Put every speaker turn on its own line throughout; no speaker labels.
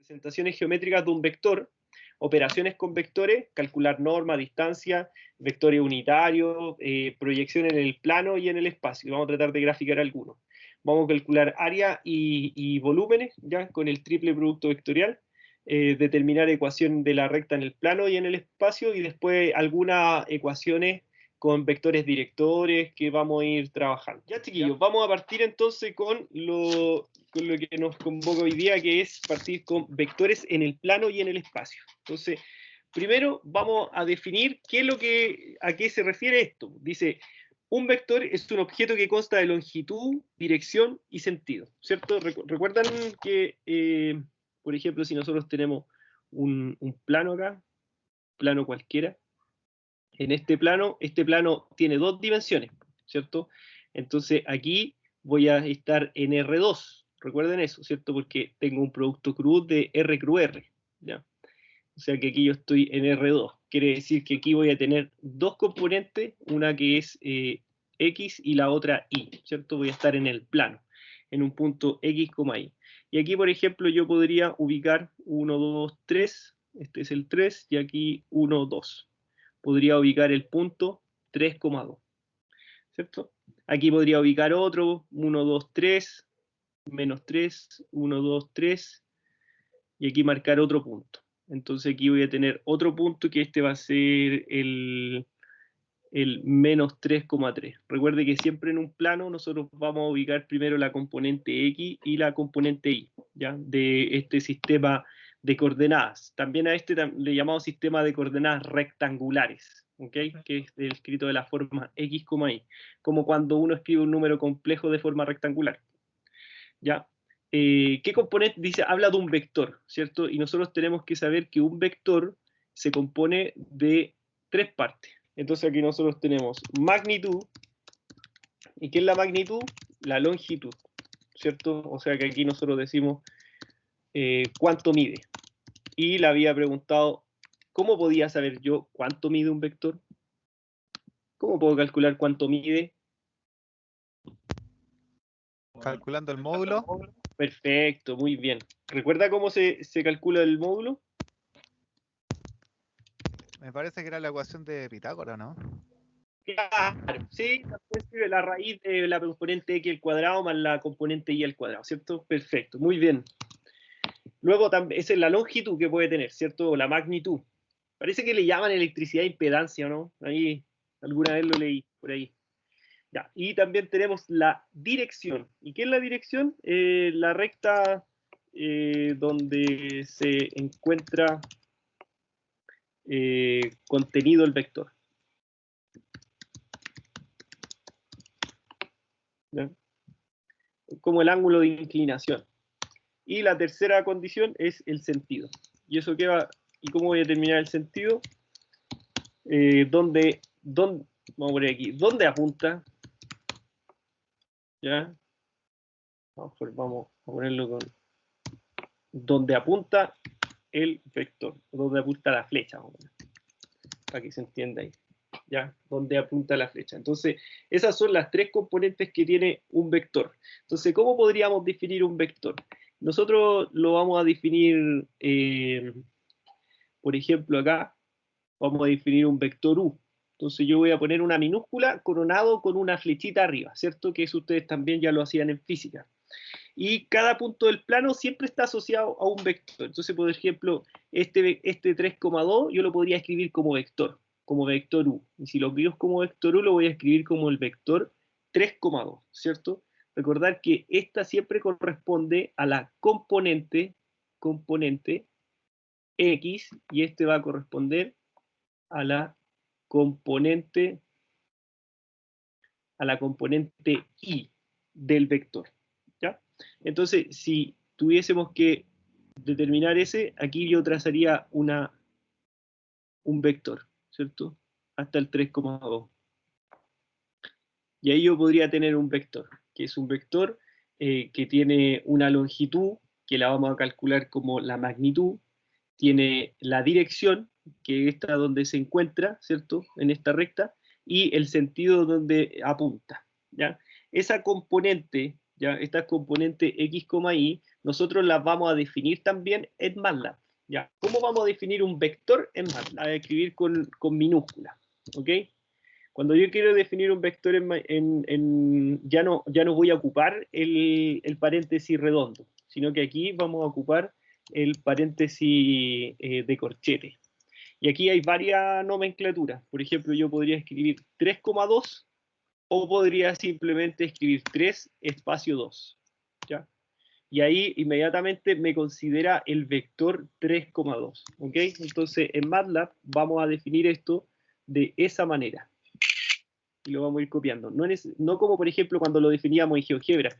representaciones geométricas de un vector, operaciones con vectores, calcular norma, distancia, vectores unitarios, proyección en el plano y en el espacio. Vamos a tratar de graficar algunos. Vamos a calcular área y volúmenes, ya con el triple producto vectorial, determinar ecuación de la recta en el plano y en el espacio, y después algunas ecuaciones con vectores directores que vamos a ir trabajando. Ya, chiquillos, vamos a partir entonces con lo que nos convoca hoy día, que es partir con vectores en el plano y en el espacio. Entonces, primero vamos a definir a qué se refiere esto. Dice, un vector es un objeto que consta de longitud, dirección y sentido, ¿cierto? Recuerdan que, por ejemplo, si nosotros tenemos un plano acá, plano cualquiera, en este plano tiene dos dimensiones, ¿cierto? Entonces aquí voy a estar en R2, recuerden eso, ¿cierto? Porque tengo un producto cruz de R cruz R, ¿ya? O sea que aquí yo estoy en R2, quiere decir que aquí voy a tener dos componentes, una que es X y la otra Y, ¿cierto? Voy a estar en el plano, en un punto X, Y. Y aquí, por ejemplo, yo podría ubicar 1, 2, 3, este es el 3, y aquí 1, 2. Podría ubicar el punto 3,2, ¿cierto? Aquí podría ubicar otro, 1, 2, 3, menos 3, 1, 2, 3, y aquí marcar otro punto. Entonces aquí voy a tener otro punto que este va a ser el menos 3,3. Recuerde que siempre en un plano nosotros vamos a ubicar primero la componente X y la componente Y, ¿ya? De este sistema de coordenadas. También a este le llamamos sistema de coordenadas rectangulares, ¿ok? Que es escrito de la forma X, Y, como cuando uno escribe un número complejo de forma rectangular, ¿ya? ¿Qué componente? Dice, habla de un vector, ¿cierto? Y nosotros tenemos que saber que un vector se compone de tres partes. Entonces aquí nosotros tenemos magnitud. ¿Y qué es la magnitud? La longitud, ¿cierto? O sea que aquí nosotros decimos cuánto mide. Y le había preguntado, ¿cómo podía saber yo cuánto mide un vector? ¿Cómo puedo calcular cuánto mide?
Calculando el módulo.
Perfecto, muy bien. ¿Recuerda cómo se calcula el módulo?
Me parece que era la ecuación de Pitágoras, ¿no?
Claro, sí, escribe la raíz de la componente x al cuadrado más la componente y al cuadrado, ¿cierto? Perfecto, muy bien. Luego también, esa es la longitud que puede tener, ¿cierto? O la magnitud. Parece que le llaman electricidad impedancia, ¿no? Ahí, alguna vez lo leí, por ahí. Ya. Y también tenemos la dirección. ¿Y qué es la dirección? La recta donde se encuentra contenido el vector. ¿Ya? Como el ángulo de inclinación. Y la tercera condición es el sentido. ¿Y eso qué va? ¿Y cómo voy a determinar el sentido? ¿Dónde, vamos a poner aquí, ¿dónde apunta? ¿Ya? Vamos a ponerlo con donde apunta el vector, donde apunta la flecha, para que se entienda ahí. ¿Ya? Donde apunta la flecha. Entonces, esas son las tres componentes que tiene un vector. Entonces, ¿cómo podríamos definir un vector? Nosotros lo vamos a definir, por ejemplo, acá, vamos a definir un vector U. Entonces yo voy a poner una minúscula coronado con una flechita arriba, ¿cierto? Que eso ustedes también ya lo hacían en física. Y cada punto del plano siempre está asociado a un vector. Entonces, por ejemplo, este 3,2 yo lo podría escribir como vector U. Y si lo escribo como vector U, lo voy a escribir como el vector 3,2, ¿cierto? Recordar que esta siempre corresponde a la componente X, y este va a corresponder a la componente Y del vector, ¿ya? Entonces, si tuviésemos que determinar ese, aquí yo trazaría un vector, ¿cierto? Hasta el 3,2. Y ahí yo podría tener un vector, que es un vector que tiene una longitud, que la vamos a calcular como la magnitud, tiene la dirección, que está donde se encuentra, ¿cierto? En esta recta, y el sentido donde apunta, ¿ya? Esa componente, ¿ya? Estas componentes x, y, nosotros las vamos a definir también en MATLAB, ¿ya? ¿Cómo vamos a definir un vector en MATLAB? A escribir con minúsculas, ¿ok? Cuando yo quiero definir un vector ya no voy a ocupar el paréntesis redondo, sino que aquí vamos a ocupar el paréntesis de corchete. Y aquí hay varias nomenclaturas. Por ejemplo, yo podría escribir 3,2 o podría simplemente escribir 3 espacio 2, ¿ya? Y ahí inmediatamente me considera el vector 3,2, ¿ok? Entonces en MATLAB vamos a definir esto de esa manera. Y lo vamos a ir copiando. No como por ejemplo cuando lo definíamos en GeoGebra.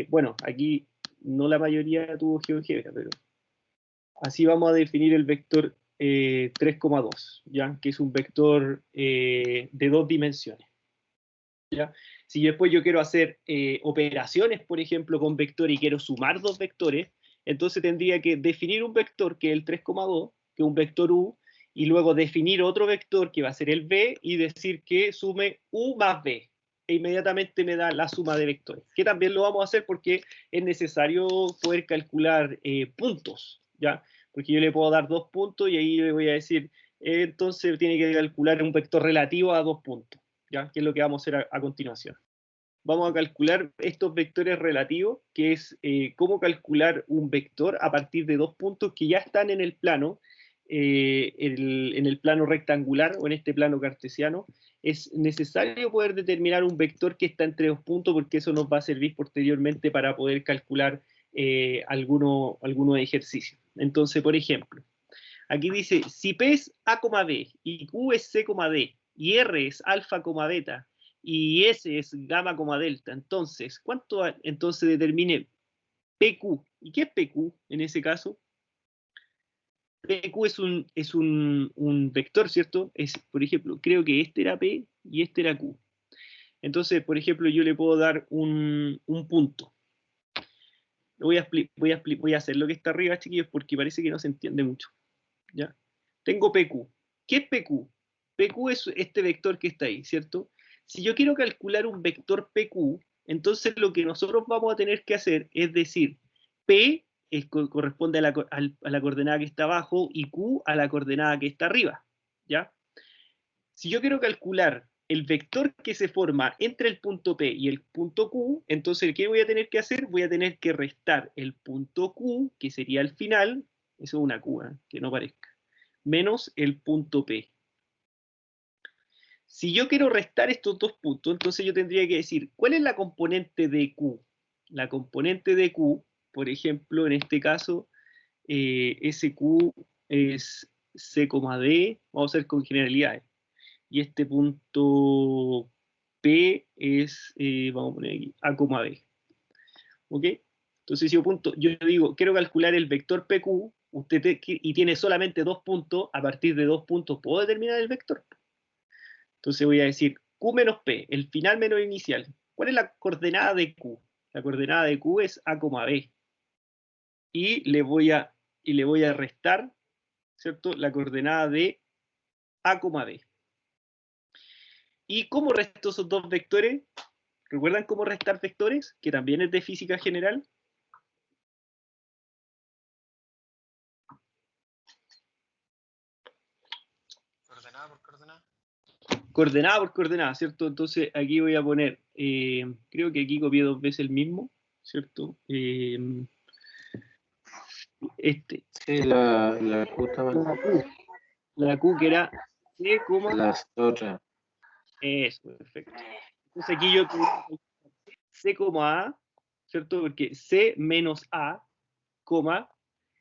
Bueno, aquí no la mayoría tuvo GeoGebra, pero así vamos a definir el vector 3,2, ¿ya? Que es un vector de 2 dimensiones, ¿ya? Si después yo quiero hacer operaciones, por ejemplo, con vector y quiero sumar 2 vectores, entonces tendría que definir un vector que es el 3,2, que es un vector u, y luego definir otro vector que va a ser el b y decir que sume u más b. E inmediatamente me da la suma de vectores, que también lo vamos a hacer porque es necesario poder calcular puntos, ¿ya? Porque yo le puedo dar 2 puntos y ahí le voy a decir, entonces tiene que calcular un vector relativo a 2 puntos, ¿ya? Que es lo que vamos a hacer a continuación. Vamos a calcular estos vectores relativos, que es cómo calcular un vector a partir de 2 puntos que ya están en el plano, en el plano rectangular o en este plano cartesiano. Es necesario poder determinar un vector que está entre 2 puntos porque eso nos va a servir posteriormente para poder calcular algunos ejercicios. Entonces, por ejemplo, aquí dice, si P es A, B, y Q es C, D, y R es alfa, beta, y S es gamma, delta, entonces, ¿cuánto entonces determine PQ? ¿Y qué es PQ en ese caso? PQ es un vector, ¿cierto? Es, por ejemplo, creo que este era P y este era Q. Entonces, por ejemplo, yo le puedo dar un punto. Voy a hacer lo que está arriba, chiquillos, porque parece que no se entiende mucho. ¿Ya? Tengo PQ. ¿Qué es PQ? PQ es este vector que está ahí, ¿cierto? Si yo quiero calcular un vector PQ, entonces lo que nosotros vamos a tener que hacer es decir, P corresponde a la coordenada que está abajo y Q a la coordenada que está arriba, ¿ya? Si yo quiero calcular el vector que se forma entre el punto P y el punto Q, entonces, ¿qué voy a tener que hacer? Voy a tener que restar el punto Q, que sería el final, eso es una Q, que no parezca, menos el punto P. Si yo quiero restar estos dos puntos, entonces yo tendría que decir, ¿cuál es la componente de Q? La componente de Q, por ejemplo, en este caso, SQ es C, D, vamos a hacer con generalidades. Y este punto P es, vamos a poner aquí, A, B. ¿Ok? Entonces, si yo digo, quiero calcular el vector PQ, y tiene solamente 2 puntos, a partir de 2 puntos puedo determinar el vector. Entonces voy a decir Q menos P, el final menos el inicial. ¿Cuál es la coordenada de Q? La coordenada de Q es A, B. Y le voy a restar, ¿cierto? La coordenada de A, B. ¿Y cómo resto esos dos vectores? ¿Recuerdan cómo restar vectores? Que también es de física general.
Coordenada por coordenada.
Coordenada por coordenada, ¿cierto? Entonces aquí voy a poner, creo que aquí copié 2 veces el mismo, ¿cierto? Este.
Sí, la Q también.
La Q que era C,
Las otras.
eso, perfecto. Entonces aquí yo tengo C, A, ¿cierto? Porque C menos A,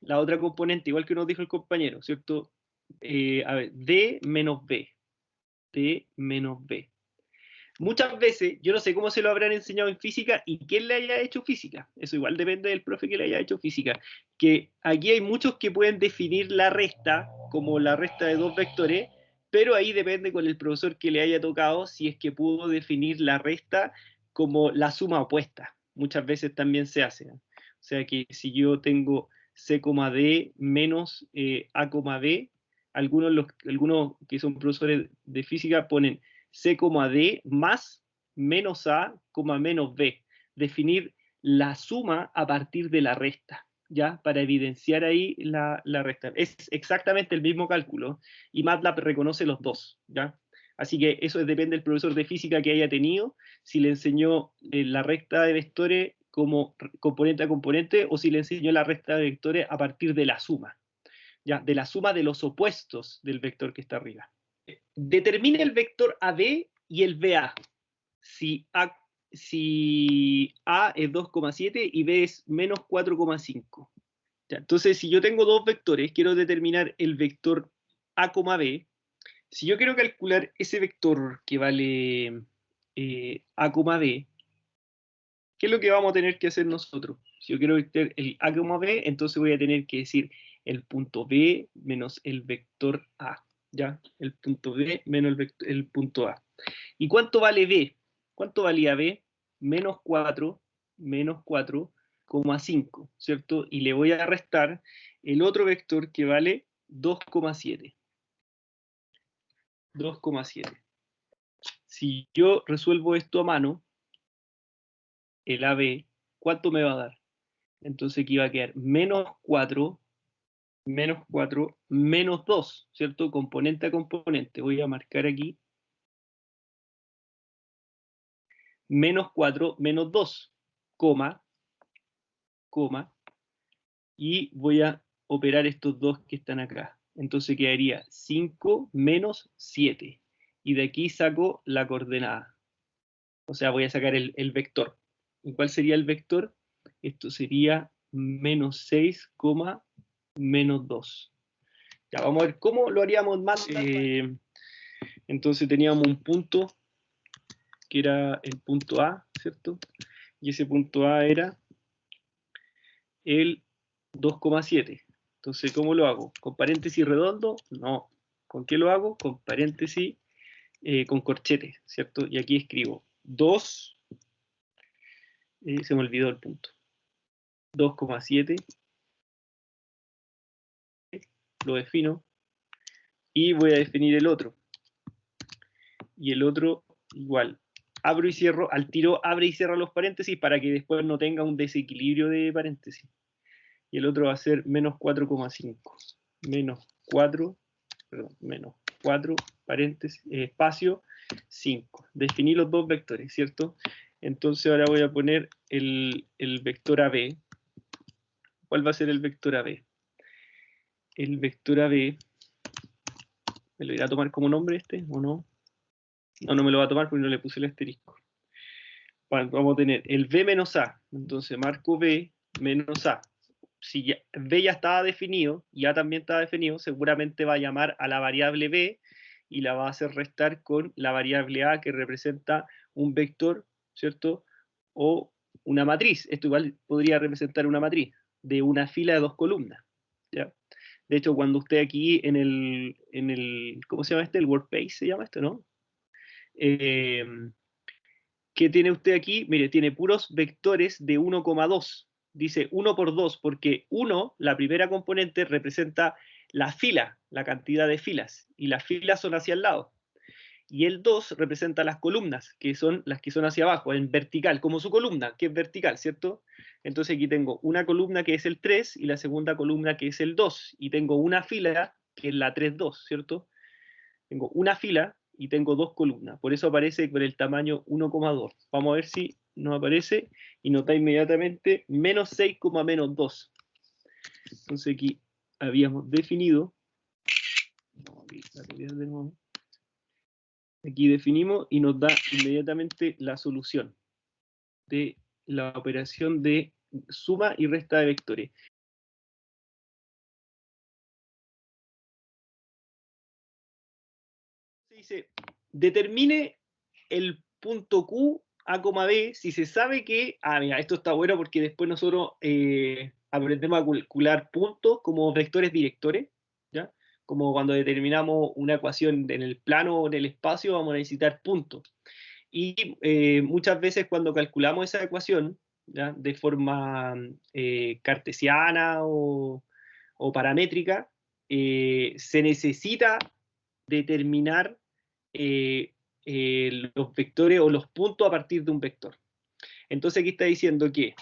la otra componente, igual que nos dijo el compañero, ¿cierto? A ver, D menos B. D menos B. Muchas veces, yo no sé cómo se lo habrán enseñado en física y quién le haya hecho física. Eso igual depende del profe que le haya hecho física. Que aquí hay muchos que pueden definir la resta como la resta de dos vectores, pero ahí depende con el profesor que le haya tocado si es que pudo definir la resta como la suma opuesta. Muchas veces también se hace. O sea que si yo tengo C, D menos A, B, algunos que son profesores de física ponen C, D más menos A, menos B. Definir la suma a partir de la resta, ¿ya? Para evidenciar ahí la resta. Es exactamente el mismo cálculo, y MATLAB reconoce los dos, ¿ya? Así que eso depende del profesor de física que haya tenido, si le enseñó la recta de vectores como componente a componente, o si le enseñó la recta de vectores a partir de la suma, ¿ya? De la suma de los opuestos del vector que está arriba. Determine el vector AB y el BA. Si A es 2,7 y B es menos 4,5. Entonces, si yo tengo dos vectores, quiero determinar el vector A, B. Si yo quiero calcular ese vector que vale A, B, ¿qué es lo que vamos a tener que hacer nosotros? Si yo quiero ver el A, B, entonces voy a tener que decir el punto B menos el vector A, ¿ya? El punto B menos el punto A. ¿Y cuánto vale B? ¿Cuánto valía B? Menos 4,5, ¿cierto? Y le voy a restar el otro vector que vale 2,7. 2,7. Si yo resuelvo esto a mano, el AB, ¿cuánto me va a dar? Entonces aquí va a quedar menos 4, menos 2, ¿cierto? Componente a componente. Voy a marcar aquí. Menos 4, menos 2, coma, y voy a operar estos dos que están acá. Entonces quedaría 5 menos 7. Y de aquí saco la coordenada. O sea, voy a sacar el vector. ¿Y cuál sería el vector? Esto sería menos 6, menos 2. Ya, vamos a ver cómo lo haríamos más. Entonces teníamos un punto que era el punto A, ¿cierto? Y ese punto A era el 2,7. Entonces, ¿cómo lo hago? ¿Con paréntesis redondo? No. ¿Con qué lo hago? Con paréntesis, con corchete, ¿cierto? Y aquí escribo 2, se me olvidó el punto, 2,7, lo defino, y voy a definir el otro. Y el otro, igual, abro y cierro, al tiro abre y cierra los paréntesis para que después no tenga un desequilibrio de paréntesis. Y el otro va a ser menos 4,5. Menos 4, perdón, menos 4, paréntesis, espacio, 5. Definí los dos vectores, ¿cierto? Entonces ahora voy a poner el vector AB. ¿Cuál va a ser el vector AB? El vector AB, ¿me lo irá a tomar como nombre este o no? No, no me lo va a tomar porque no le puse el asterisco. Vamos a tener el B menos A. Entonces marco B menos A. Si ya, B ya estaba definido y A también estaba definido, seguramente va a llamar a la variable B y la va a hacer restar con la variable A, que representa un vector, ¿cierto? O una matriz. Esto igual podría representar una matriz de una fila de dos columnas, ¿ya? De hecho, cuando usted aquí en el ¿cómo se llama este? El WordPage se llama esto, ¿no? ¿Qué tiene usted aquí? Mire, tiene puros vectores de 1,2. Dice 1 por 2, porque 1, la primera componente, representa la fila, la cantidad de filas, y las filas son hacia el lado. Y el 2 representa las columnas, que son las que son hacia abajo, en vertical, como su columna, que es vertical, ¿cierto? Entonces aquí tengo una columna que es el 3 y la segunda columna que es el 2, y tengo una fila que es la 3,2, ¿cierto? Tengo una fila y tengo dos columnas, por eso aparece con el tamaño 1,2. Vamos a ver si nos aparece y nos da inmediatamente menos 6, menos 2. Entonces aquí habíamos definido, aquí definimos y nos da inmediatamente la solución de la operación de suma y resta de vectores. Se dice, determine el punto Q, A, B, si se sabe que, mira, esto está bueno porque después nosotros aprendemos a calcular puntos como vectores directores, ¿ya? Como cuando determinamos una ecuación en el plano o en el espacio, vamos a necesitar puntos. Y muchas veces cuando calculamos esa ecuación, ¿ya? De forma cartesiana o paramétrica, se necesita determinar los vectores o los puntos a partir de un vector. Entonces aquí está diciendo que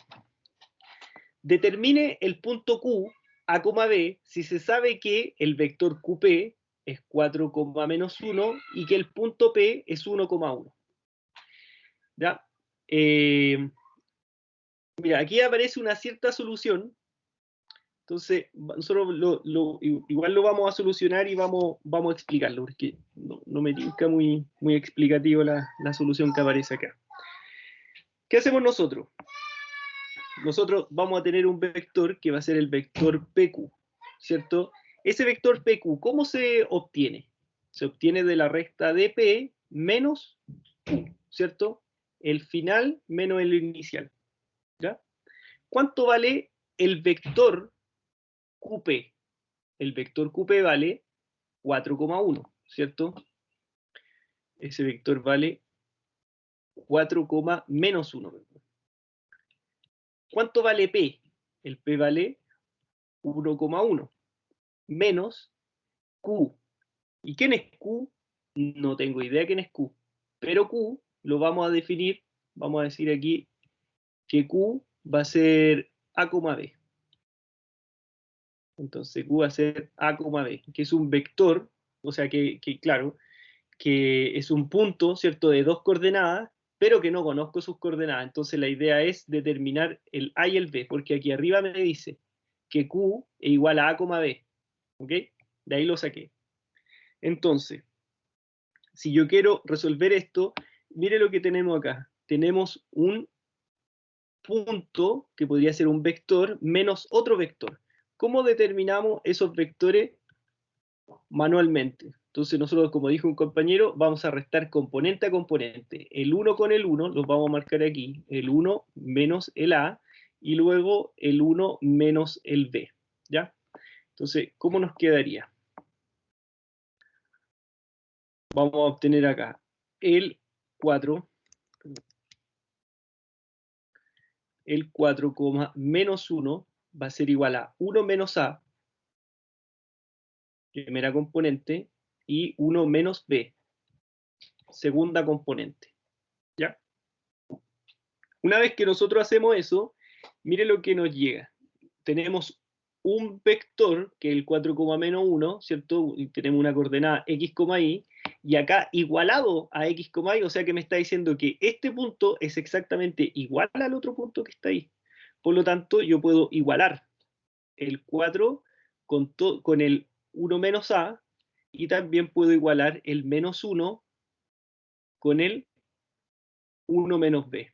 Determine el punto Q, A, B, si se sabe que el vector QP es 4, menos 1 y que el punto P es 1,1. ¿Ya? Mira, aquí aparece una cierta solución. Entonces, nosotros igual lo vamos a solucionar y vamos a explicarlo, porque no me tinca muy explicativo la solución que aparece acá. ¿Qué hacemos nosotros? Nosotros vamos a tener un vector que va a ser el vector PQ, ¿cierto? Ese vector PQ, ¿cómo se obtiene? Se obtiene de la recta de P menos Q, ¿cierto? El final menos el inicial, ¿ya? ¿Cuánto vale el vector QP? El vector QP vale 4,1, ¿cierto? Ese vector vale 4, menos 1. ¿Cuánto vale P? El P vale 1,1 menos Q. ¿Y quién es Q? No tengo idea quién es Q. Pero Q lo vamos a definir, vamos a decir aquí que Q va a ser A, B. Entonces Q va a ser A, B, que es un vector, o sea que claro, que es un punto, ¿cierto?, de 2 coordenadas, pero que no conozco sus coordenadas. Entonces la idea es determinar el A y el B, porque aquí arriba me dice que Q es igual a A, B. ¿Ok? De ahí lo saqué. Entonces, si yo quiero resolver esto, mire lo que tenemos acá. Tenemos un punto, que podría ser un vector, menos otro vector. ¿Cómo determinamos esos vectores? Manualmente. Entonces nosotros, como dijo un compañero, vamos a restar componente a componente. El 1 con el 1, los vamos a marcar aquí. El 1 menos el A, y luego el 1 menos el B. ¿Ya? Entonces, ¿cómo nos quedaría? Vamos a obtener acá el 4, menos 1 va a ser igual a 1 menos A, primera componente, y 1 menos B, segunda componente. ¿Ya? Una vez que nosotros hacemos eso, mire lo que nos llega. Tenemos un vector, que es el 4, menos 1, ¿cierto? Y tenemos una coordenada x, y, y acá igualado a x, y, o sea que me está diciendo que este punto es exactamente igual al otro punto que está ahí. Por lo tanto, yo puedo igualar el 4 con el 1 menos a, y también puedo igualar el menos 1 con el 1 menos b.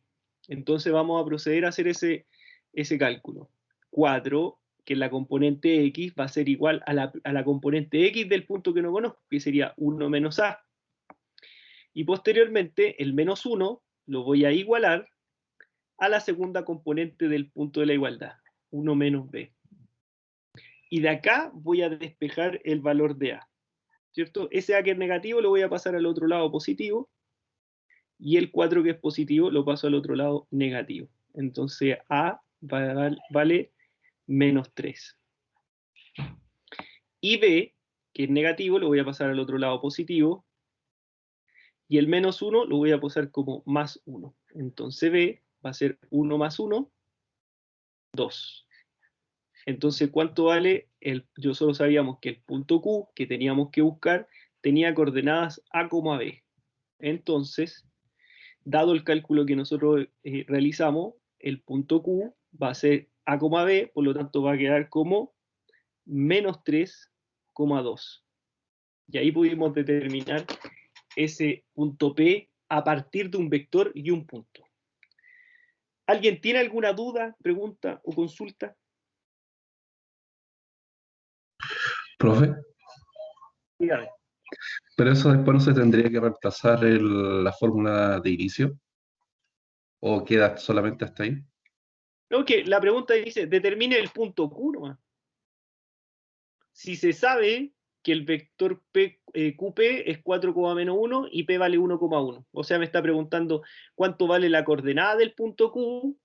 Entonces vamos a proceder a hacer ese cálculo. 4, que es la componente x, va a ser igual a la componente x del punto que no conozco, que sería 1 menos a. Y posteriormente, el menos 1 lo voy a igualar a la segunda componente del punto de la igualdad, 1 menos b. Y de acá voy a despejar el valor de a, ¿cierto? Ese a que es negativo lo voy a pasar al otro lado positivo, y el 4 que es positivo lo paso al otro lado negativo. Entonces a vale menos 3. Y b, que es negativo, lo voy a pasar al otro lado positivo, y el menos 1 lo voy a pasar como más 1. Entonces b va a ser 1 más 1, 2. Entonces, ¿cuánto vale? Yo solo sabíamos que el punto Q que teníamos que buscar tenía coordenadas A, B. Entonces, dado el cálculo que nosotros realizamos, el punto Q va a ser A, B, por lo tanto va a quedar como menos 3,2. Y ahí pudimos determinar ese punto P a partir de un vector y un punto. ¿Alguien tiene alguna duda, pregunta o consulta?
Profe,
Dígame.
pero eso después no se tendría que reemplazar la fórmula de inicio, o queda solamente hasta ahí.
No, que la pregunta dice, determine el punto Q nomás. Si se sabe que el vector QP es 4, menos 1 y P vale 1,1. O sea, me está preguntando cuánto vale la coordenada del punto Q,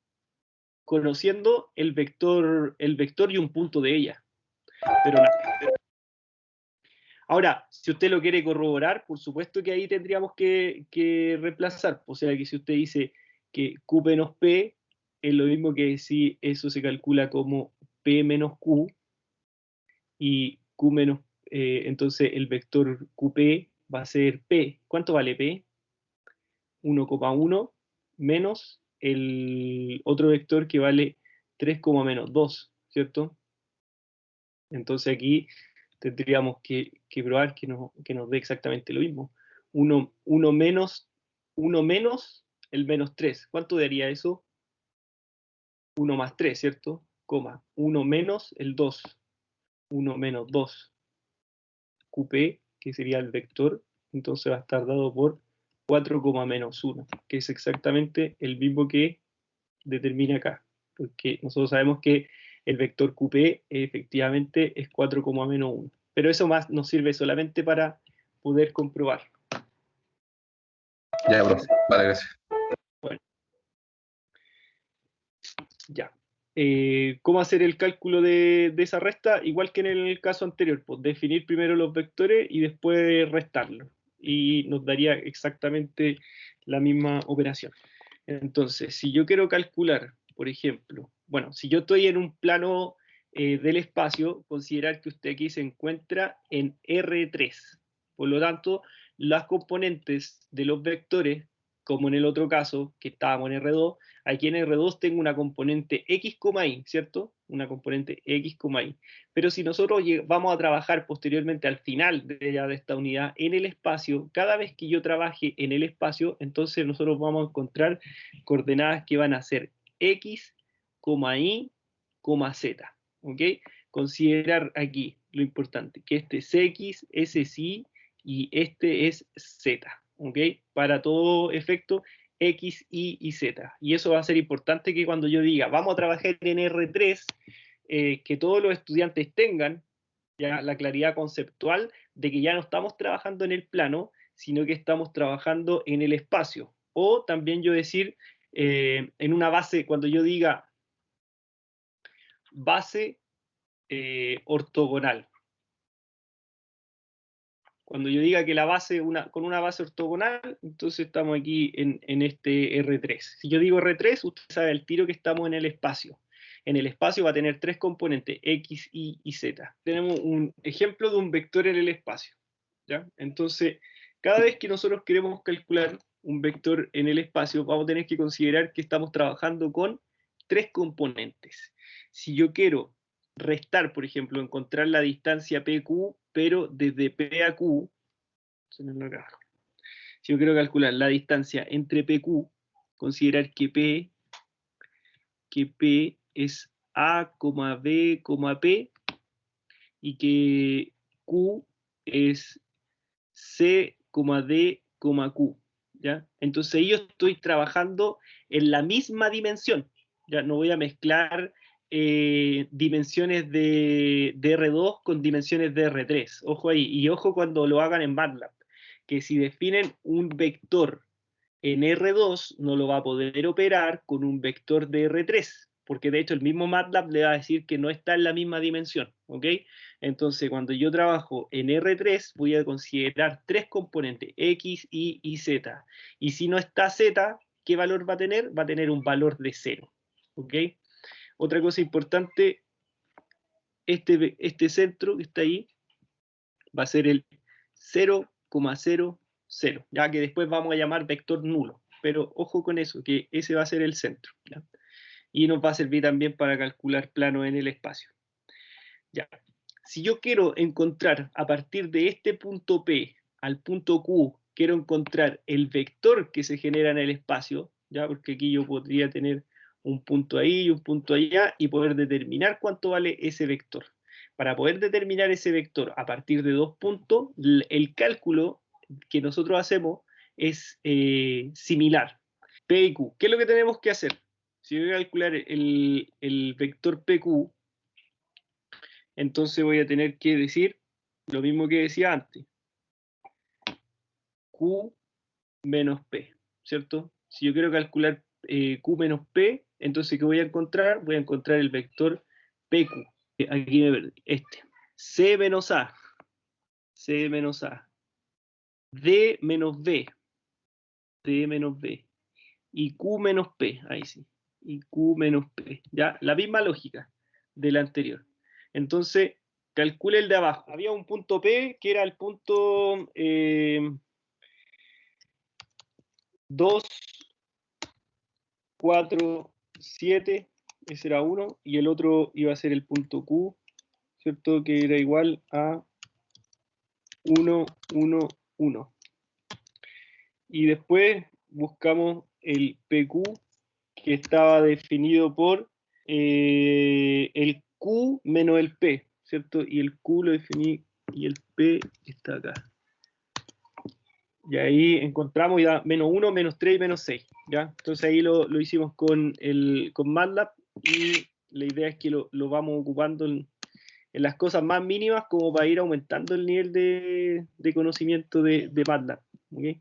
conociendo el vector y un punto de ella. Pero ahora, si usted lo quiere corroborar, por supuesto que ahí tendríamos que reemplazar. O sea, que si usted dice que Q menos P es lo mismo que si eso se calcula como P menos Q, y Q menos, entonces el vector QP va a ser P. ¿Cuánto vale P? 1,1 menos el otro vector que vale 3, menos 2, ¿cierto? Entonces aquí tendríamos que probar que nos dé exactamente lo mismo. 1 menos el menos 3. ¿Cuánto daría eso? 1 más 3, ¿cierto? 1 menos el 2. 1 menos 2. QP, que sería el vector, entonces va a estar dado por 4, menos 1, que es exactamente el mismo que determina acá, porque nosotros sabemos que el vector QP efectivamente es 4, menos 1, pero eso más nos sirve solamente para poder comprobar.
Ya, profe. Vale, gracias.
Bueno, ya. ¿Cómo hacer el cálculo de esa resta? Igual que en el caso anterior, pues definir primero los vectores y después restarlos. Y nos daría exactamente la misma operación. Entonces, si yo quiero calcular, por ejemplo, bueno, si yo estoy en un plano del espacio, considerar que usted aquí se encuentra en R3. Por lo tanto, las componentes de los vectores, como en el otro caso, que estábamos en R2, aquí en R2 tengo una componente X, Y, ¿cierto? Una componente X, Y. Pero si nosotros vamos a trabajar posteriormente al final de esta unidad en el espacio, cada vez que yo trabaje en el espacio, entonces nosotros vamos a encontrar coordenadas que van a ser X, Y, Z. ¿Ok? Considerar aquí lo importante, que este es X, ese sí, y este es Z. ¿Ok? Para todo efecto, X, Y Z. Y eso va a ser importante que cuando yo diga, vamos a trabajar en R3, que todos los estudiantes tengan ya la claridad conceptual de que ya no estamos trabajando en el plano, sino que estamos trabajando en el espacio. O también yo decir, en una base, cuando yo diga base ortogonal. Cuando yo diga que la base, con una base ortogonal, entonces estamos aquí en este R3. Si yo digo R3, usted sabe al tiro que estamos en el espacio. En el espacio va a tener tres componentes, X, Y y Z. Tenemos un ejemplo de un vector en el espacio. ¿Ya? Entonces, cada vez que nosotros queremos calcular un vector en el espacio, vamos a tener que considerar que estamos trabajando con tres componentes. Si yo quiero restar, por ejemplo, encontrar la distancia PQ, pero desde P a Q, si yo quiero calcular la distancia entre PQ, considerar que P es A, B, P, y que Q es C, D, Q. ¿Ya? Entonces yo estoy trabajando en la misma dimensión. Ya no voy a mezclar dimensiones de R2 con dimensiones de R3. Ojo ahí. Y ojo cuando lo hagan en MATLAB. Que si definen un vector en R2, no lo va a poder operar con un vector de R3. Porque de hecho el mismo MATLAB le va a decir que no está en la misma dimensión. ¿Ok? Entonces, cuando yo trabajo en R3, voy a considerar tres componentes, X, Y y Z. Y si no está Z, ¿qué valor va a tener? Va a tener un valor de 0. ¿Ok? Otra cosa importante, este centro que está ahí va a ser el 0,00, ya que después vamos a llamar vector nulo. Pero ojo con eso, que ese va a ser el centro. ¿Ya? Y nos va a servir también para calcular planos en el espacio. Ya. Si yo quiero encontrar a partir de este punto P al punto Q, quiero encontrar el vector que se genera en el espacio, ¿ya? Porque aquí yo podría tener un punto ahí y un punto allá y poder determinar cuánto vale ese vector. Para poder determinar ese vector a partir de dos puntos, el cálculo que nosotros hacemos es similar. P y Q. ¿Qué es lo que tenemos que hacer? Si yo voy a calcular el vector PQ, entonces voy a tener que decir lo mismo que decía antes. Q menos P, ¿cierto? Si yo quiero calcular Q menos P, entonces ¿qué voy a encontrar? Voy a encontrar el vector PQ. Aquí me perdí. Este. C menos A. C menos A. D menos B. D menos B. Y Q menos P. Ahí sí. y Q menos P. ¿Ya? La misma lógica de la anterior. Entonces, calcule el de abajo. Había un punto P que era el punto 2, 4, 7, ese era 1, y el otro iba a ser el punto Q, ¿cierto? Que era igual a 1, 1, 1. Y después buscamos el PQ, que estaba definido por el Q menos el P, ¿cierto? Y el Q lo definí, y el P está acá. Y ahí encontramos ya menos 1, menos 3 y menos 6. ¿Ya? Entonces ahí lo hicimos con MATLAB, y la idea es que lo vamos ocupando en las cosas más mínimas como para ir aumentando el nivel de conocimiento de MATLAB. ¿Okay?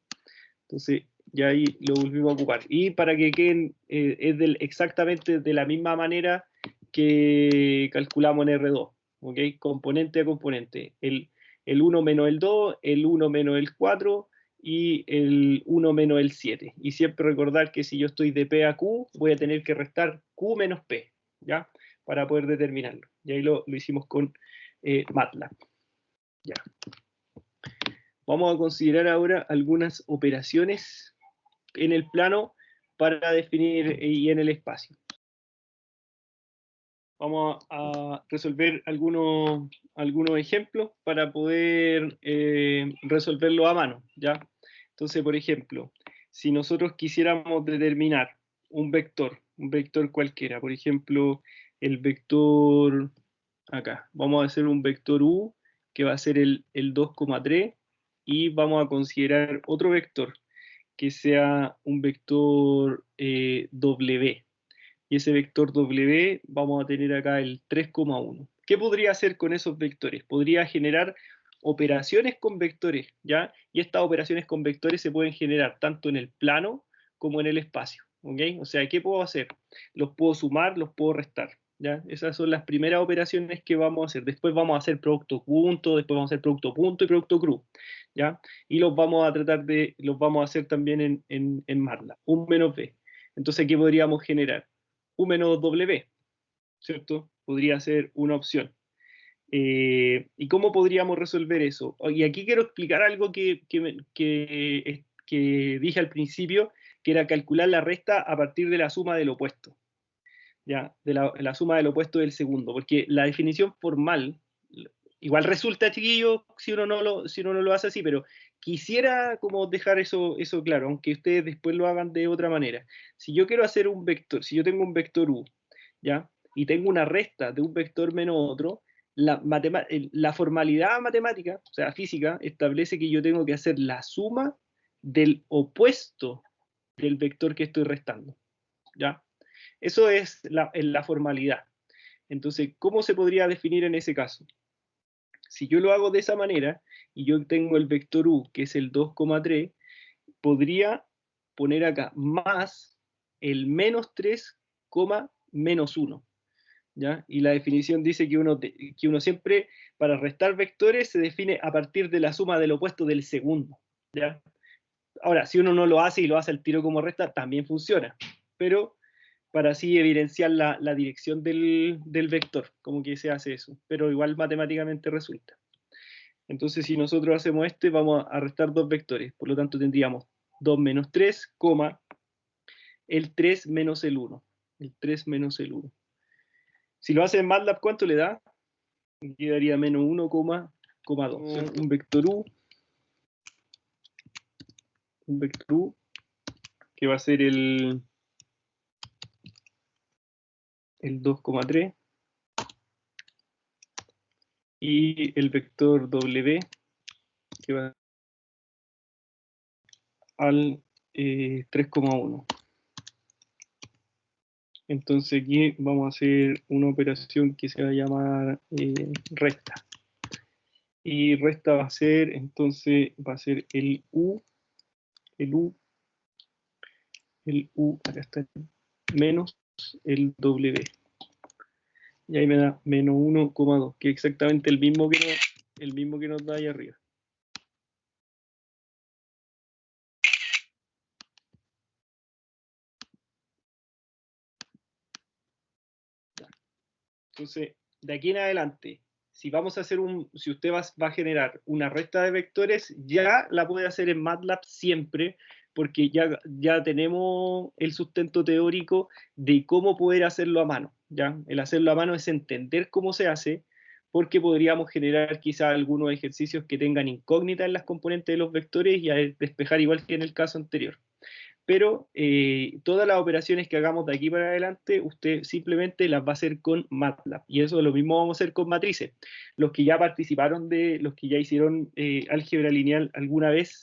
Entonces ya ahí lo volvimos a ocupar. Y para que queden, es exactamente de la misma manera que calculamos en R2. ¿Okay? Componente a componente. El 1 menos el 2, el 1 menos el 4 y el 1 menos el 7. Y siempre recordar que si yo estoy de P a Q, voy a tener que restar Q menos P, ¿ya? Para poder determinarlo. Y ahí lo hicimos con MATLAB. Ya. Vamos a considerar ahora algunas operaciones en el plano para definir y en el espacio. Vamos a resolver algunos ejemplos para poder resolverlo a mano, ¿ya? Entonces, por ejemplo, si nosotros quisiéramos determinar un vector cualquiera, por ejemplo, el vector acá, vamos a hacer un vector U que va a ser el 2,3, y vamos a considerar otro vector que sea un vector W. Y ese vector W vamos a tener acá el 3,1. ¿Qué podría hacer con esos vectores? Podría generar operaciones con vectores, ¿ya? Y estas operaciones con vectores se pueden generar tanto en el plano como en el espacio, ¿ok? O sea, ¿qué puedo hacer? Los puedo sumar, los puedo restar, ¿ya? Esas son las primeras operaciones que vamos a hacer. Después vamos a hacer producto punto, después vamos a hacer producto punto y producto cruz, ¿ya? Y los vamos a hacer también en MATLAB, un menos b. Entonces, ¿qué podríamos generar? U menos W, ¿cierto? Podría ser una opción. ¿Y cómo podríamos resolver eso? Y aquí quiero explicar algo que dije al principio, que era calcular la resta a partir de la suma del opuesto. ¿Ya? De la suma del opuesto del segundo, porque la definición formal, igual resulta, chiquillo, si uno no lo hace así, pero quisiera como dejar eso claro, aunque ustedes después lo hagan de otra manera. Si yo quiero hacer un vector, si yo tengo un vector U, ¿ya? Y tengo una resta de un vector menos otro, la formalidad matemática, o sea, física, establece que yo tengo que hacer la suma del opuesto del vector que estoy restando, ¿ya? Eso es la formalidad. Entonces, ¿cómo se podría definir en ese caso? Si yo lo hago de esa manera, y yo tengo el vector U, que es el 2,3, podría poner acá más el menos 3, menos 1. ¿Ya? Y la definición dice que uno siempre, para restar vectores, se define a partir de la suma del opuesto del segundo. ¿Ya? Ahora, si uno no lo hace y lo hace al tiro como resta, también funciona. Pero para así evidenciar la dirección del vector, como que se hace eso. Pero igual matemáticamente resulta. Entonces, si nosotros hacemos vamos a restar dos vectores. Por lo tanto, tendríamos 2 menos 3, el 3 menos el 1. El 3 menos el 1. Si lo hace en MATLAB, ¿cuánto le da? Quedaría menos 1,2. Un vector U, que va a ser el 2,3. Y el vector W, que va al 3,1. Entonces aquí vamos a hacer una operación que se va a llamar resta. Y resta va a ser, entonces, va a ser el U, acá está, menos el W. Y ahí me da menos 1,2, que es exactamente el mismo que nos da ahí arriba. Entonces, de aquí en adelante, si vamos a hacer si usted va a generar una resta de vectores, ya la puede hacer en MATLAB siempre, porque ya tenemos el sustento teórico de cómo poder hacerlo a mano. ¿Ya? El hacerlo a mano es entender cómo se hace, porque podríamos generar quizá algunos ejercicios que tengan incógnitas en las componentes de los vectores y a despejar igual que en el caso anterior. Pero todas las operaciones que hagamos de aquí para adelante, usted simplemente las va a hacer con MATLAB. Y eso lo mismo vamos a hacer con matrices. Los que ya participaron los que ya hicieron álgebra lineal alguna vez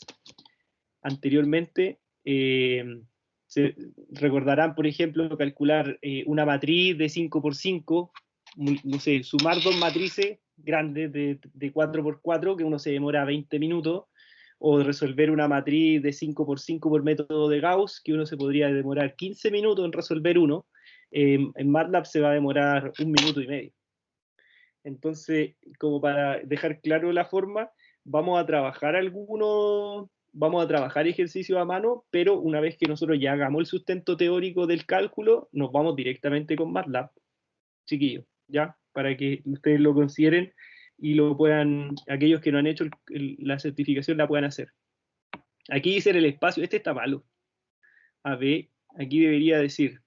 anteriormente, se recordarán, por ejemplo, calcular una matriz de 5 por 5, no sé, sumar dos matrices grandes de 4 por 4, que uno se demora 20 minutos, o resolver una matriz de 5 por 5 por método de Gauss, que uno se podría demorar 15 minutos en resolver uno. En MATLAB se va a demorar 1 minuto y medio. Entonces, como para dejar claro la forma, vamos a trabajar ejercicios a mano, pero una vez que nosotros ya hagamos el sustento teórico del cálculo, nos vamos directamente con MATLAB, chiquillos, ¿ya? Para que ustedes lo consideren y lo puedan, aquellos que no han hecho la certificación la puedan hacer. Aquí dice en el espacio, este está malo. A B, aquí debería decir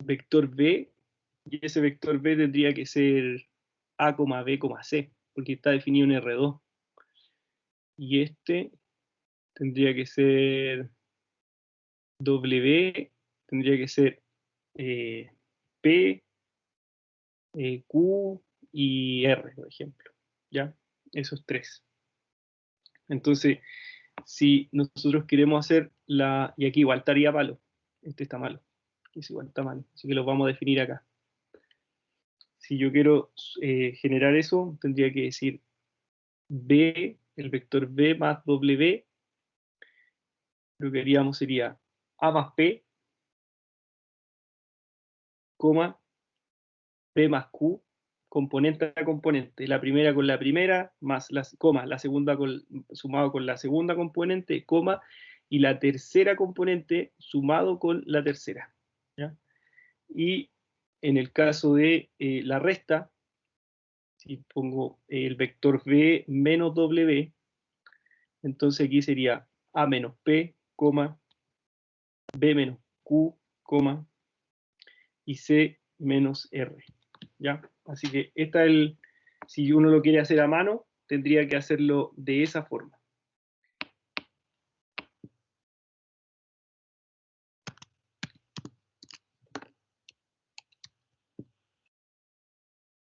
vector B, y ese vector B tendría que ser A, B, C, porque está definido en R2. Y este tendría que ser W, tendría que ser P, Q y R, por ejemplo. ¿Ya? Esos tres. Entonces, si nosotros queremos hacer y aquí igual estaría malo, este está malo, este igual está malo, así que lo vamos a definir acá. Si yo quiero generar eso, tendría que decir B, el vector B más W, lo que haríamos sería A más P, coma, P más Q, componente a componente. La primera con la primera, más la segunda sumado con la segunda componente, coma, y la tercera componente sumado con la tercera. ¿Ya? Y en el caso de la resta, si pongo el vector B menos W, entonces aquí sería A menos P, B menos Q, y C menos R. ¿Ya? Así que si uno lo quiere hacer a mano, tendría que hacerlo de esa forma.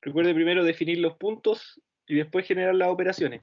Recuerde primero definir los puntos y después generar las operaciones.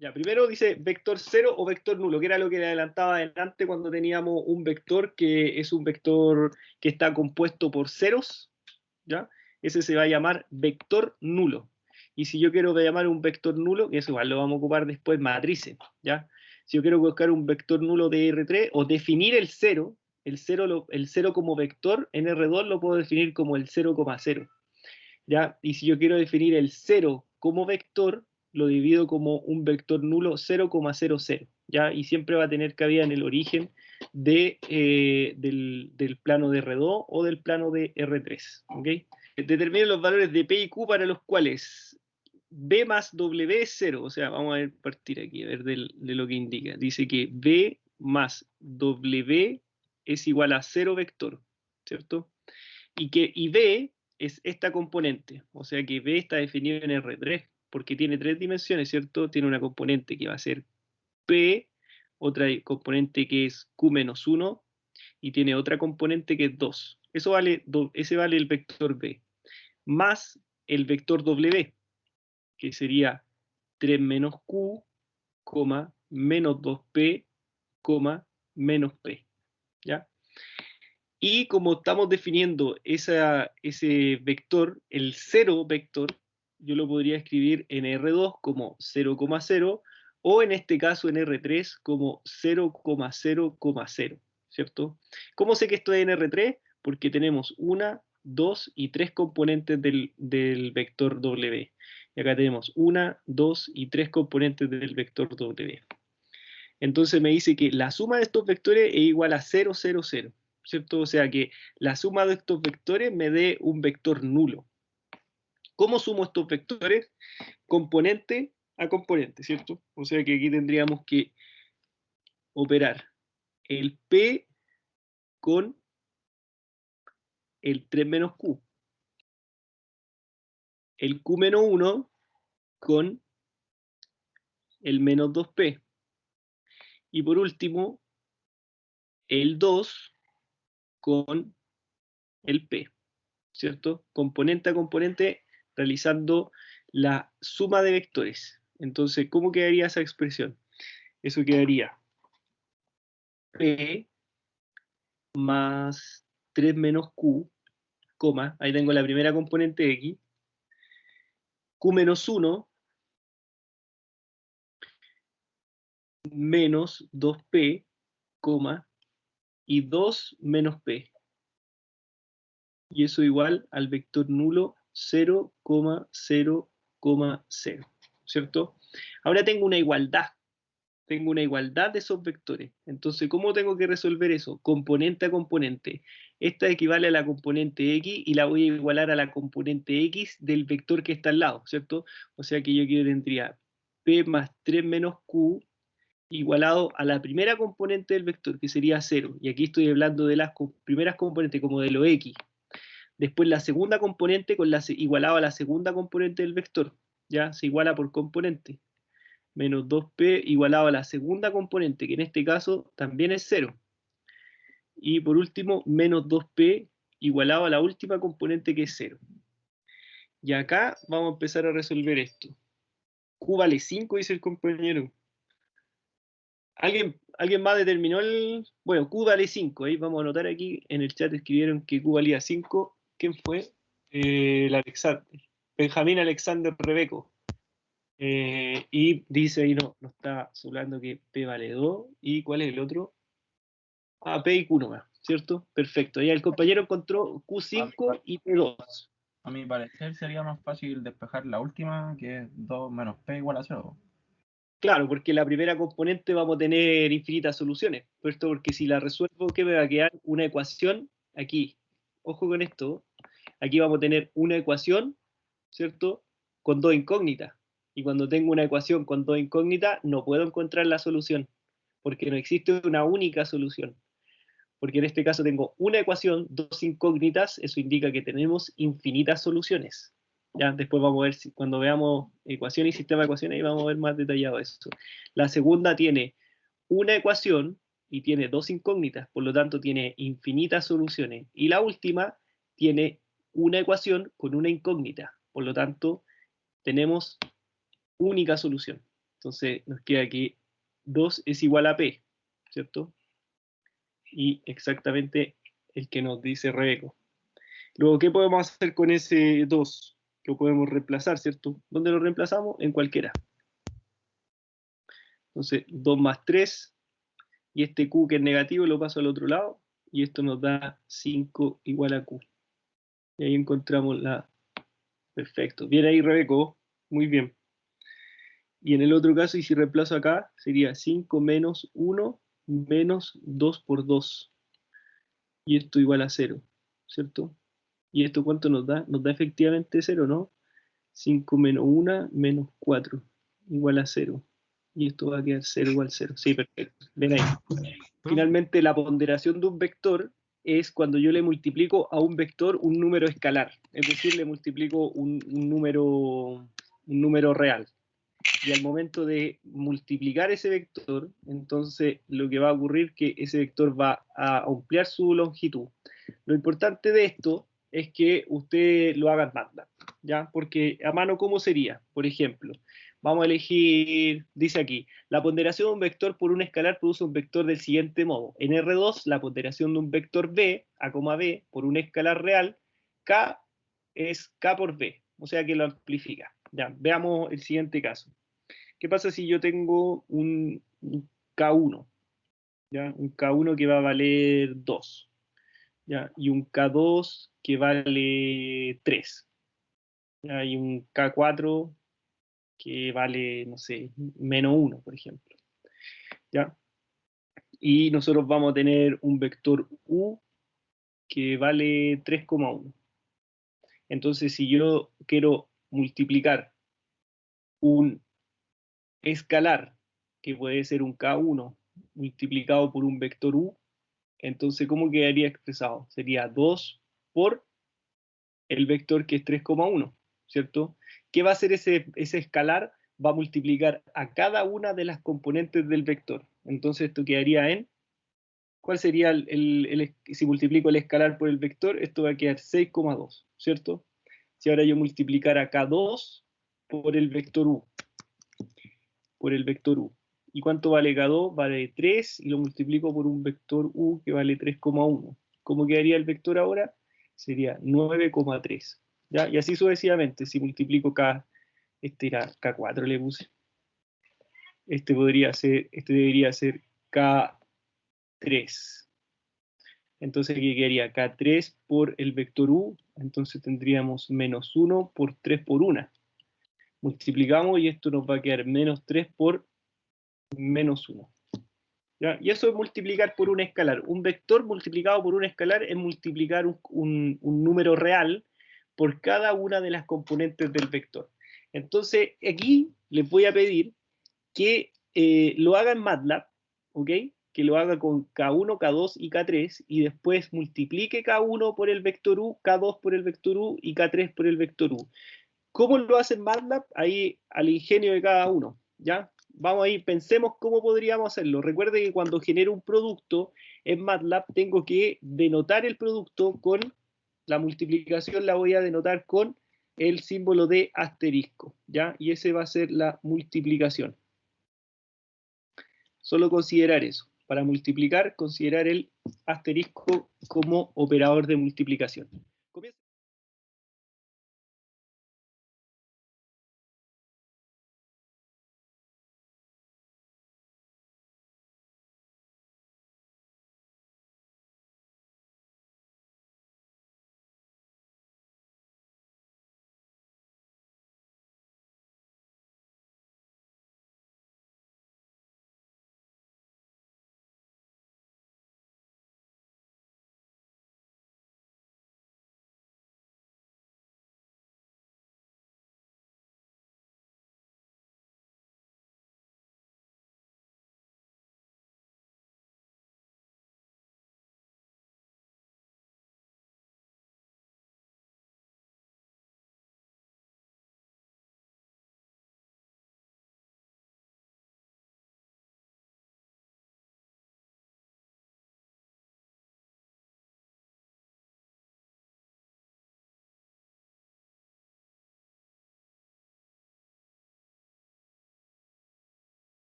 Ya, primero dice vector 0 o vector nulo, que era lo que le adelantaba adelante cuando teníamos un vector que es un vector que está compuesto por ceros, ¿ya? Ese se va a llamar vector nulo. Y si yo quiero llamar un vector nulo, que eso igual lo vamos a ocupar después, matrices, ¿ya? Si yo quiero buscar un vector nulo de R3 o definir el 0, el 0 como vector en R2 lo puedo definir como el 0,0, ¿ya? Y si yo quiero definir el 0 como vector, lo divido como un vector nulo 0,00, ¿ya? Y siempre va a tener cabida en el origen del plano de R2 o del plano de R3, ¿ok? Determine los valores de P y Q para los cuales B más W es 0, o sea, vamos a ver, partir aquí, a ver de lo que indica. Dice que B más W es igual a 0 vector, ¿cierto? Y B es esta componente, o sea que B está definido en R3, porque tiene 3 dimensiones, ¿cierto? Tiene una componente que va a ser P, otra componente que es Q menos 1, y tiene otra componente que es 2. Ese vale el vector B, más el vector W, que sería 3 menos Q, menos 2P, menos P, ¿ya? Y como estamos definiendo ese vector, el 0 vector, yo lo podría escribir en R2 como 0,0 o en este caso en R3 como 0,0,0, ¿cierto? ¿Cómo sé que esto es en R3? Porque tenemos 1, 2 y 3 componentes del vector W. Y acá tenemos 1, 2 y 3 componentes del vector W. Entonces me dice que la suma de estos vectores es igual a 0, 0, 0. ¿Cierto? O sea que la suma de estos vectores me dé un vector nulo. ¿Cómo sumo estos vectores? Componente a componente, ¿cierto? O sea que aquí tendríamos que operar el P con el 3 menos Q, el Q menos 1 con el menos 2P, y por último el 2 con el P, ¿cierto? Componente a componente realizando la suma de vectores. Entonces, ¿cómo quedaría esa expresión? Eso quedaría P más 3 menos Q, ahí tengo la primera componente X, Q menos 1 menos 2P, y 2 menos P. Y eso igual al vector nulo 0,0,0, ¿cierto? Ahora tengo una igualdad de esos vectores. Entonces, ¿cómo tengo que resolver eso? Componente a componente. Esta equivale a la componente X y la voy a igualar a la componente X del vector que está al lado, ¿cierto? O sea que yo aquí tendría P más 3 menos Q igualado a la primera componente del vector, que sería 0. Y aquí estoy hablando de las primeras componentes, como de lo X. Después la segunda componente igualado a la segunda componente del vector. Ya se iguala por componente. Menos 2P igualado a la segunda componente, que en este caso también es 0. Y por último, menos 2P igualado a la última componente, que es 0. Y acá vamos a empezar a resolver esto. Q vale 5, dice el compañero. ¿Alguien más determinó el...? Bueno, Q vale 5. Ahí vamos a anotar aquí en el chat, escribieron que Q valía 5. ¿Quién fue? El Alexander. Benjamín Alexander Rebeco. Y dice ahí, no está hablando que P vale 2. ¿Y cuál es el otro? Ah, P y Q nomás, ¿cierto? Perfecto. Ya el compañero encontró Q5 y P2.
A mi parecer sería más fácil despejar la última, que es 2 menos P igual a 0.
Claro, porque la primera componente vamos a tener infinitas soluciones, ¿cierto? Porque si la resuelvo, ¿qué me va a quedar? Una ecuación aquí. Ojo con esto. Aquí vamos a tener una ecuación, ¿cierto? Con dos incógnitas. Y cuando tengo una ecuación con dos incógnitas, no puedo encontrar la solución, porque no existe una única solución. Porque en este caso tengo una ecuación, dos incógnitas, eso indica que tenemos infinitas soluciones. Ya, después vamos a ver, cuando veamos ecuación y sistema de ecuaciones, ahí vamos a ver más detallado eso. La segunda tiene una ecuación y tiene dos incógnitas, por lo tanto tiene infinitas soluciones. Y la última tiene una ecuación con una incógnita, por lo tanto tenemos única solución. Entonces nos queda que 2 es igual a P, ¿cierto? Y exactamente el que nos dice Rebeco. Luego, ¿qué podemos hacer con ese 2? Lo podemos reemplazar, ¿cierto? ¿Dónde lo reemplazamos? En cualquiera. Entonces, 2 más 3, y este Q que es negativo lo paso al otro lado, y esto nos da 5 igual a Q. Y ahí encontramos la... Perfecto. Bien ahí, Rebeco. Muy bien. Y en el otro caso, y si reemplazo acá, sería 5 menos 1 menos 2 por 2. Y esto igual a 0, ¿cierto? ¿Y esto cuánto nos da? Nos da efectivamente 0, ¿no? 5 menos 1 menos 4 igual a 0. Y esto va a quedar 0 igual a 0. Sí, perfecto. Ven ahí. Finalmente, la ponderación de un vector es cuando yo le multiplico a un vector un número escalar. Es decir, le multiplico un número real. Y al momento de multiplicar ese vector, entonces lo que va a ocurrir es que ese vector va a ampliar su longitud. Lo importante de esto es que usted lo haga en MATLAB, ¿ya? Porque a mano, ¿cómo sería? Por ejemplo, vamos a elegir, dice aquí, la ponderación de un vector por un escalar produce un vector del siguiente modo. En R2, la ponderación de un vector B, A, B, por un escalar real, K es K por B, o sea que lo amplifica. Ya, veamos el siguiente caso. ¿Qué pasa si yo tengo un K1? ¿Ya? Un K1 que va a valer 2. ¿Ya? Y un K2 que vale 3. ¿Ya? Y un K4 que vale, no sé, menos 1, por ejemplo. ¿Ya? Y nosotros vamos a tener un vector U que vale 3,1. Entonces, si yo quiero multiplicar un escalar, que puede ser un K1, multiplicado por un vector U, entonces, ¿cómo quedaría expresado? Sería 2 por el vector que es 3,1, ¿cierto? ¿Qué va a hacer ese escalar? Va a multiplicar a cada una de las componentes del vector. Entonces, esto quedaría en... ¿Cuál sería si multiplico el escalar por el vector? Esto va a quedar 6,2, ¿cierto? Si ahora yo multiplicara K2 por el vector U, ¿Y cuánto vale K2? Vale 3 y lo multiplico por un vector U que vale 3,1. ¿Cómo quedaría el vector ahora? Sería 9,3. ¿Ya? Y así sucesivamente. Si multiplico K, este era K4 le puse. Este debería ser K3. Entonces aquí quedaría K3 por el vector U. Entonces tendríamos menos 1 por 3 por 1. Multiplicamos y esto nos va a quedar menos 3 por menos 1. ¿Ya? Y eso es multiplicar por un escalar. Un vector multiplicado por un escalar es multiplicar un número real por cada una de las componentes del vector. Entonces, aquí les voy a pedir que lo haga en MATLAB, ¿ok? Que lo haga con K1, K2 y K3 y después multiplique K1 por el vector U, K2 por el vector U y K3 por el vector U. ¿Cómo lo hace en MATLAB? Ahí al ingenio de cada uno, ¿ya? Vamos ahí, pensemos cómo podríamos hacerlo. Recuerde que cuando genero un producto en MATLAB tengo que denotar el producto con la multiplicación, la voy a denotar con el símbolo de asterisco, ¿ya? Y ese va a ser la multiplicación. Solo considerar eso. Para multiplicar, considerar el asterisco como operador de multiplicación. Comienza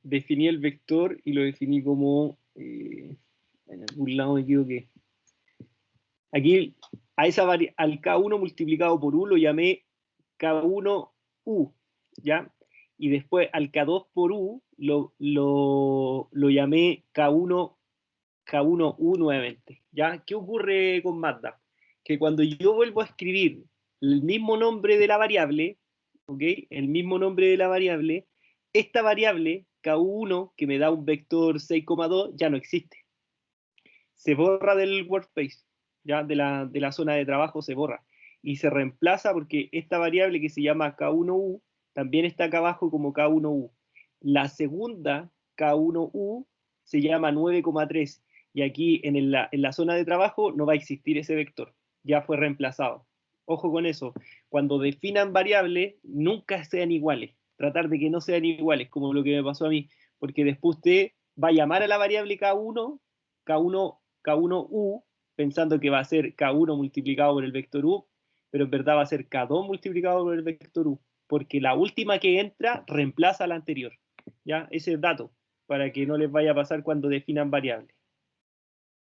definí el vector y lo definí como, en algún lado me equivoqué. Aquí al K1 multiplicado por U lo llamé K1U, ¿ya? Y después al K2 por U lo llamé K1U nuevamente, ¿ya? ¿Qué ocurre con MATLAB? Que cuando yo vuelvo a escribir el mismo nombre de la variable, ¿ok? El mismo nombre de la variable, esta variable, K1, que me da un vector 6,2, ya no existe. Se borra del workspace, ya de la zona de trabajo se borra. Y se reemplaza porque esta variable que se llama K1U también está acá abajo como K1U. La segunda, K1U, se llama 9,3. Y aquí en la zona de trabajo no va a existir ese vector. Ya fue reemplazado. Ojo con eso. Cuando definan variables, nunca sean iguales. Tratar de que no sean iguales, como lo que me pasó a mí. Porque después usted va a llamar a la variable K1U, pensando que va a ser K1 multiplicado por el vector U, pero en verdad va a ser K2 multiplicado por el vector U, porque la última que entra reemplaza a la anterior. ¿Ya? Ese es dato, para que no les vaya a pasar cuando definan variables.